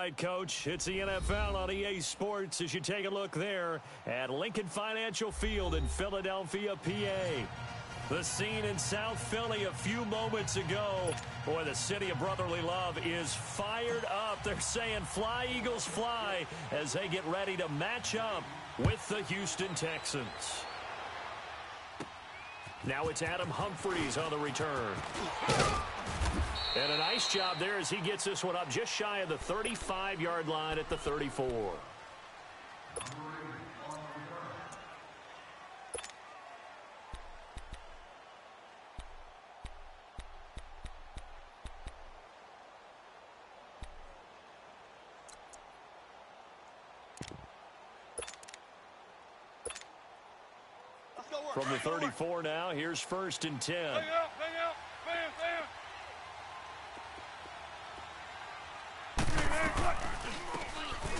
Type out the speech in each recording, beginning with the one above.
right, Coach. It's the NFL on EA Sports as you take a look there at Lincoln Financial Field in Philadelphia, PA. The scene in South Philly a few moments ago. Boy, the city of brotherly love is fired up. They're saying fly, Eagles, fly as they get ready to match up with the Houston Texans. Now it's Adam Humphries on the return. And a nice job there as he gets this one up just shy of the 35-yard line at the 34. From the 34 now, here's 1st and 10. Bang out, bam, bam.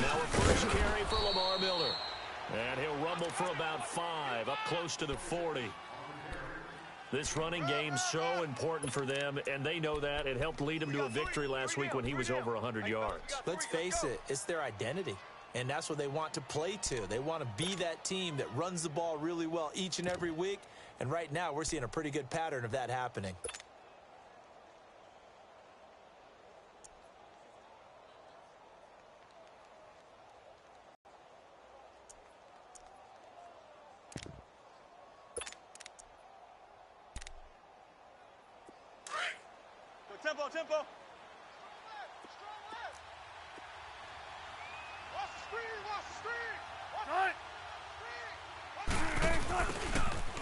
Now a first carry for Lamar Miller. And he'll rumble for about 5, up close to the 40. This running game's so important for them, and they know that. It helped lead them to a victory last week when he was over 100 yards. Let's face it, it's their identity. And that's what they want to play to. They want to be that team that runs the ball really well each and every week. And right now, we're seeing a pretty good pattern of that happening. Tempo, tempo.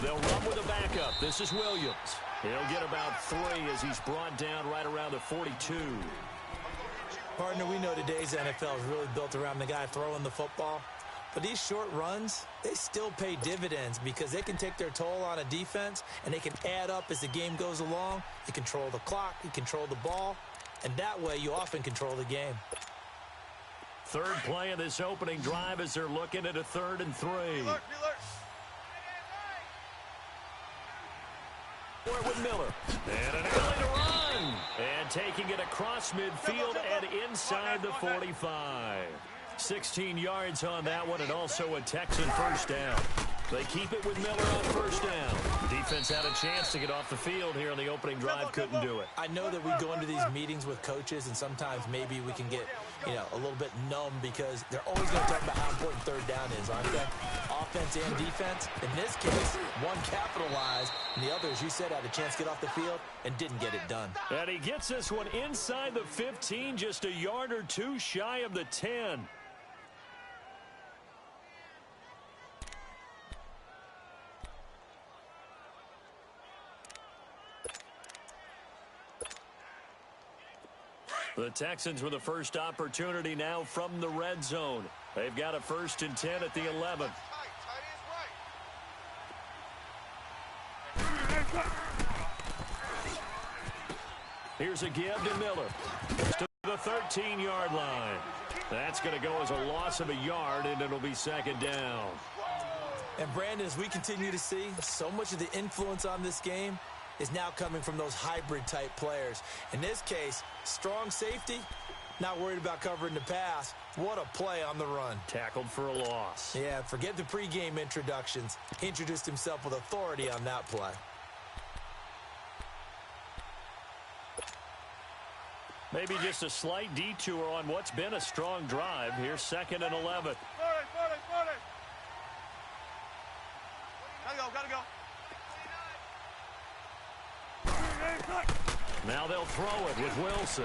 They'll run with a backup. This is Williams. He'll get about 3 as he's brought down right around the 42. Partner, we know today's NFL is really built around the guy throwing the football. But these short runs, they still pay dividends because they can take their toll on a defense, and they can add up as the game goes along. You control the clock, you control the ball, and that way you often control the game. Third play of this opening drive as they're looking at a 3rd and 3. With Miller. And an alley to run. And taking it across midfield and inside the 45. 16 yards on that one, and also a Texan first down. They keep it with Miller on first down. Defense had a chance to get off the field here on the opening drive, couldn't do it. I know that we go into these meetings with coaches, and sometimes maybe we can get, a little bit numb because they're always going to talk about how important 3rd down is, aren't they? Offense and defense. In this case, one capitalized, and the other, as you said, had a chance to get off the field and didn't get it done. And he gets this one inside the 15, just a yard or 2 shy of the 10. The Texans with the first opportunity now from the red zone. They've got a 1st and 10 at the 11. Here's a give to Miller. To the 13-yard line. That's going to go as a loss of a yard, and it'll be 2nd down. And, Brandon, as we continue to see, so much of the influence on this game is now coming from those hybrid-type players. In this case, strong safety, not worried about covering the pass. What a play on the run. Tackled for a loss. Yeah, forget the pregame introductions. He introduced himself with authority on that play. Maybe just a slight detour on what's been a strong drive. Here's 2nd and 11. Gotta go. Now they'll throw it with Wilson.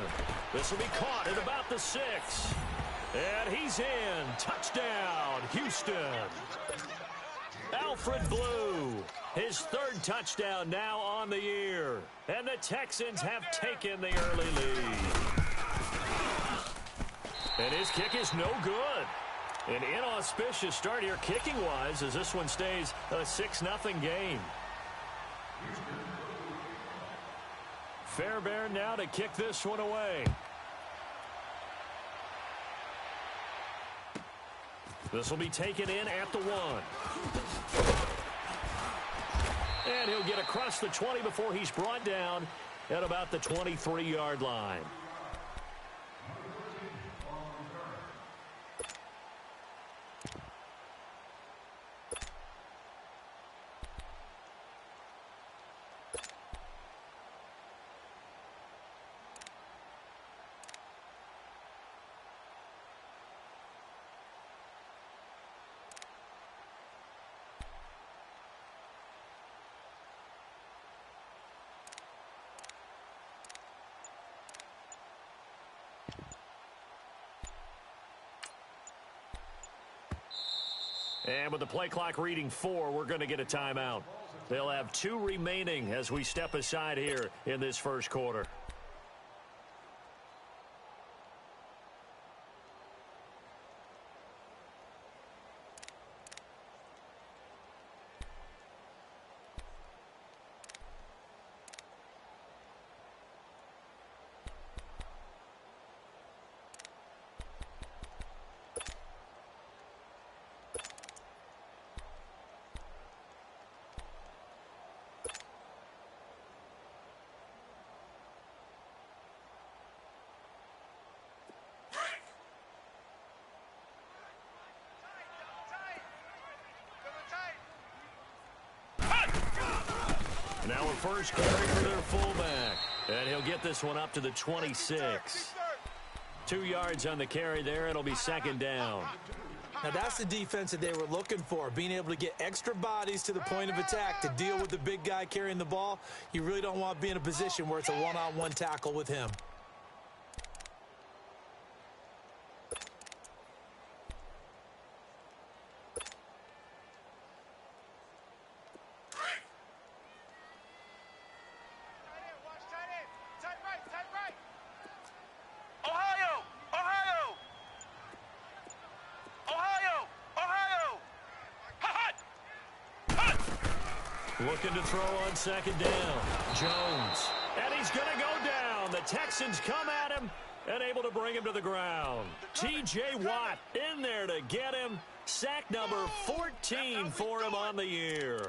This will be caught at about the 6. And he's in. Touchdown, Houston. Alfred Blue, his 3rd touchdown now on the year. And the Texans have taken the early lead. And his kick is no good. An inauspicious start here kicking-wise as this one stays a 6-0 game. Fairbairn now to kick this one away. This will be taken in at the 1. And he'll get across the 20 before he's brought down at about the 23-yard line. And with the play clock reading 4, we're going to get a timeout. They'll have 2 remaining as we step aside here in this first quarter. Now a first carry for their fullback. And he'll get this one up to the 26. 2 yards on the carry there. It'll be second down. Now that's the defense that they were looking for, being able to get extra bodies to the point of attack to deal with the big guy carrying the ball. You really don't want to be in a position where it's a one-on-one tackle with him. Looking to throw on second down. Jones. And he's going to go down. The Texans come at him and able to bring him to the ground. T.J. Watt in there to get him. Sack number 14 for him on the year.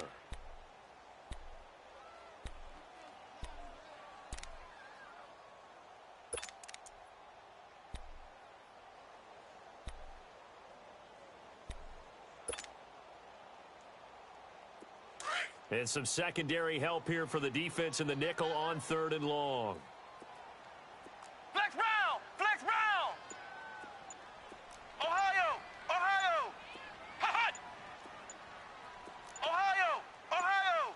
And some secondary help here for the defense in the nickel on 3rd and long. Flex round! Flex round! Ohio! Ohio! Hot! Ohio! Ohio!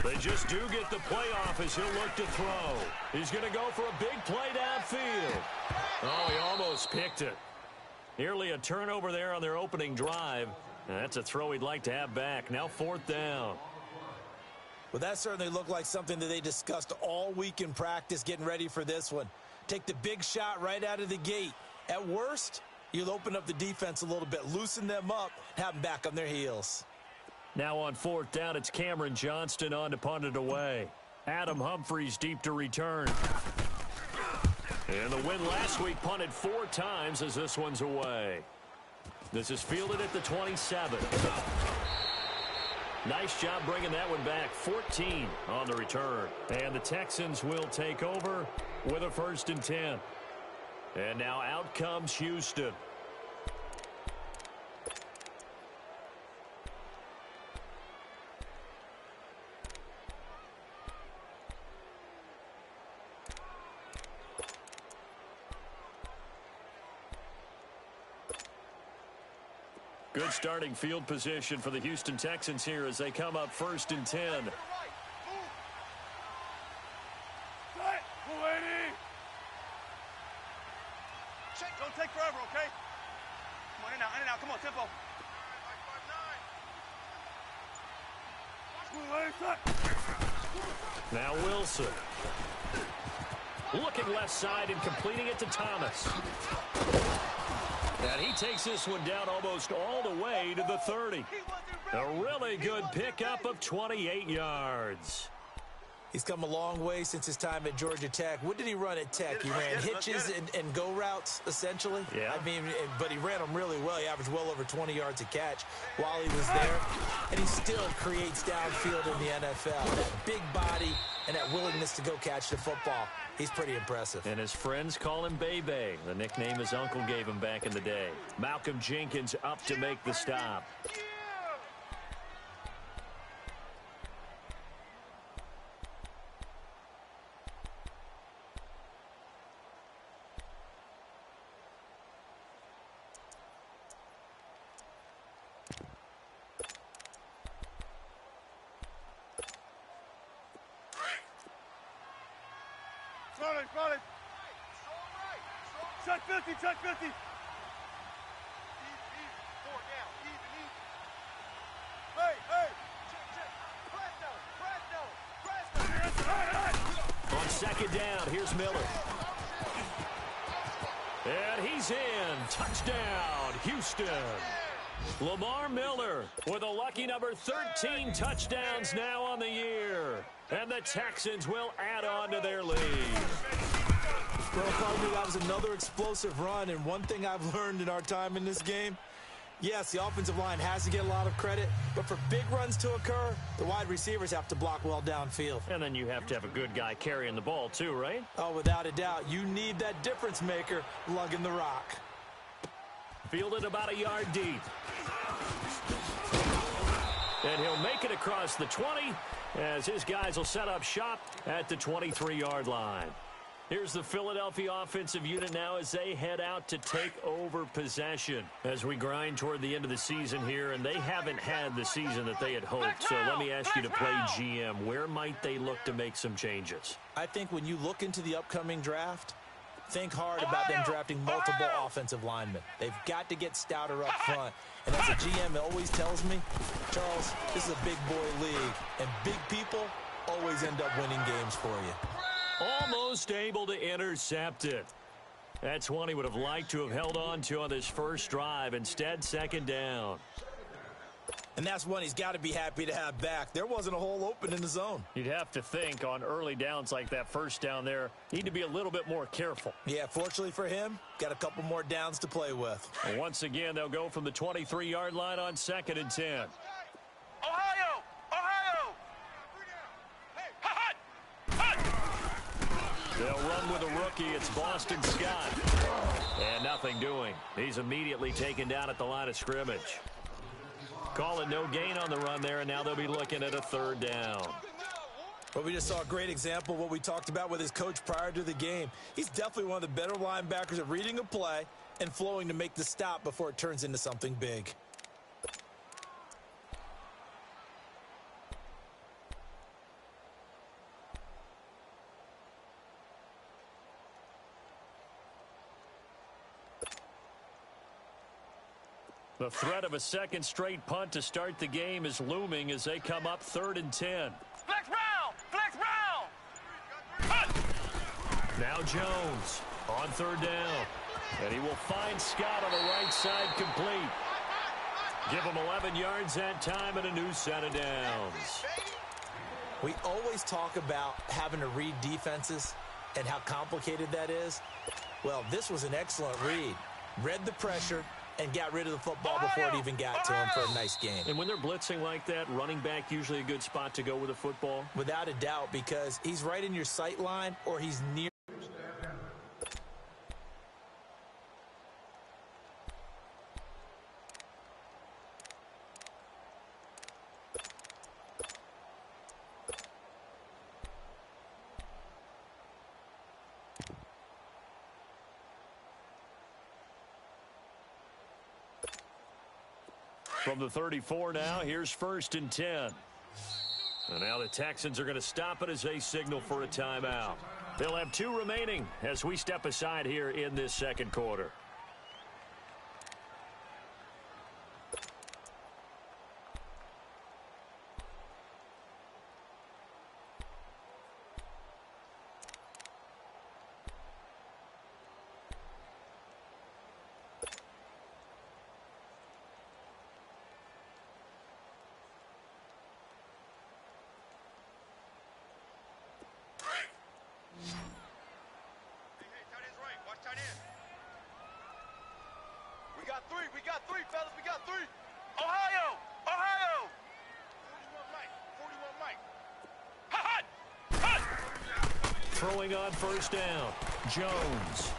They just do get the playoff as he'll look to throw. He's going to go for a big play downfield. Oh, he almost picked it. Nearly a turnover there on their opening drive. That's a throw he'd like to have back. Now 4th down. Well, that certainly looked like something that they discussed all week in practice getting ready for this one. Take the big shot right out of the gate. At worst, you'll open up the defense a little bit, loosen them up, have them back on their heels. Now on 4th down, it's Cameron Johnston on to punt it away. Adam Humphries deep to return. And the win last week punted 4 times as this one's away. This is fielded at the 27. Nice job bringing that one back. 14 on the return. And the Texans will take over with a 1st and 10. And now out comes Houston. Good starting field position for the Houston Texans here as they come up 1st and 10. Don't take forever, okay? Come on, in and out. Come on, tempo. Now Wilson. Looking left side and completing it to Thomas. And he takes this one down almost all the way to the 30. A really good pickup of 28 yards. He's come a long way since his time at Georgia Tech. What did he run at Tech? He ran hitches and go routes, essentially. Yeah. I mean, but he ran them really well. He averaged well over 20 yards a catch while he was there. And he still creates downfield in the NFL. That big body and that willingness to go catch the football. He's pretty impressive. And his friends call him Bebe, the nickname his uncle gave him back in the day. Malcolm Jenkins up to make the stop. Rolling. Check 50. Easy. 4 down. Easy. On second down, here's Miller. And he's in. Touchdown, Houston. Lamar Miller with a lucky number 13 touchdowns now on the year. And the Texans will add on to their lead. Well, probably that was another explosive run, and one thing I've learned in our time in this game, yes, the offensive line has to get a lot of credit, but for big runs to occur, the wide receivers have to block well downfield. And then you have to have a good guy carrying the ball too, right? Oh, without a doubt. You need that difference maker lugging the rock. Fielded about a yard deep. And he'll make it across the 20 as his guys will set up shop at the 23-yard line. Here's the Philadelphia offensive unit now as they head out to take over possession as we grind toward the end of the season here, and they haven't had the season that they had hoped. So let me ask you to play GM. Where might they look to make some changes? I think when you look into the upcoming draft, think hard about them drafting multiple offensive linemen. They've got to get stouter up front. And as a GM always tells me, Charles, this is a big boy league, and big people always end up winning games for you. Almost able to intercept it. That's one he would have liked to have held on to on this first drive. Instead, second down. And that's one he's got to be happy to have back. There wasn't a hole open in the zone. You'd have to think on early downs like that first down there, need to be a little bit more careful. Yeah, fortunately for him, got a couple more downs to play with. And once again, they'll go from the 23-yard line on 2nd and 10. Ohio! Ohio! They'll run with a rookie. It's Boston Scott. And nothing doing. He's immediately taken down at the line of scrimmage. Call it no gain on the run there, and now they'll be looking at a 3rd down. But we just saw a great example of what we talked about with his coach prior to the game. He's definitely one of the better linebackers at reading a play and flowing to make the stop before it turns into something big. The threat of a second straight punt to start the game is looming as they come up 3rd and 10. Flex round! Flex round! Now Jones on 3rd down. And he will find Scott on the right side complete. Give him 11 yards that time and a new set of downs. We always talk about having to read defenses and how complicated that is. Well, this was an excellent read. Read the pressure and got rid of the football before it even got to him for a nice game. And when they're blitzing like that, running back usually a good spot to go with the football? Without a doubt, because he's right in your sight line or he's near. From the 34 now, here's 1st and 10. And now the Texans are going to stop it as they signal for a timeout. They'll have 2 remaining as we step aside here in this second quarter. We got three, fellas. We got 3. Ohio! Ohio! 41 Mike. 41 Mike. Hot! Throwing on 1st down. Jones.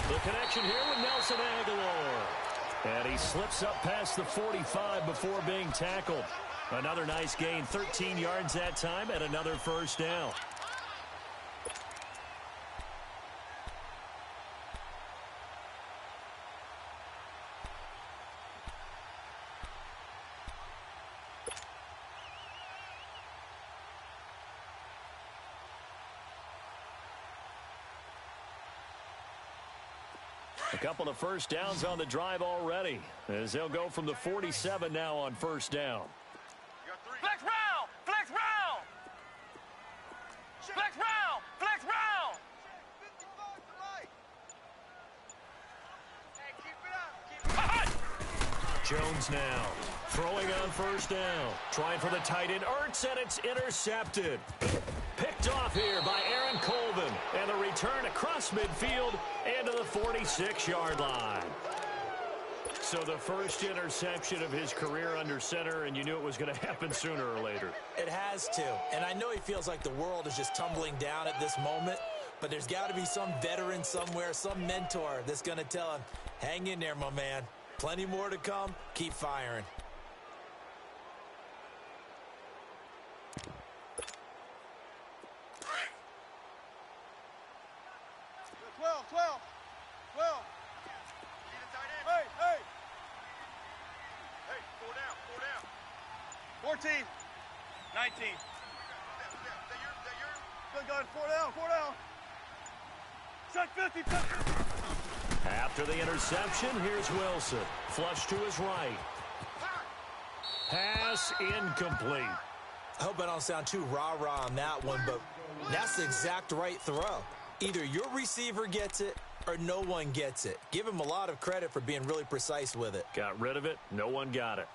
The connection here with Nelson Aguilar. And he slips up past the 45 before being tackled. Another nice gain. 13 yards that time and another 1st down. A couple of 1st downs on the drive already as they'll go from the 47 now on 1st down. Jones now throwing on first down. Trying for the tight end, Ertz, and it's intercepted. Picked off here by Aaron Colvin. And the return across midfield and to the 46-yard line. So the first interception of his career under center, and you knew it was going to happen sooner or later. It has to. And I know he feels like the world is just tumbling down at this moment, but there's got to be some veteran somewhere, some mentor that's going to tell him, hang in there, my man. Plenty more to come. Keep firing. Hey, 4 down. 14, 19. Good gun, 4 down. Set 50. After the interception, here's Wilson. Flush to his right. Pass incomplete. I hope I don't sound too rah-rah on that one, but that's the exact right throw. Either your receiver gets it or no one gets it. Give him a lot of credit for being really precise with it. Got rid of it. No one got it.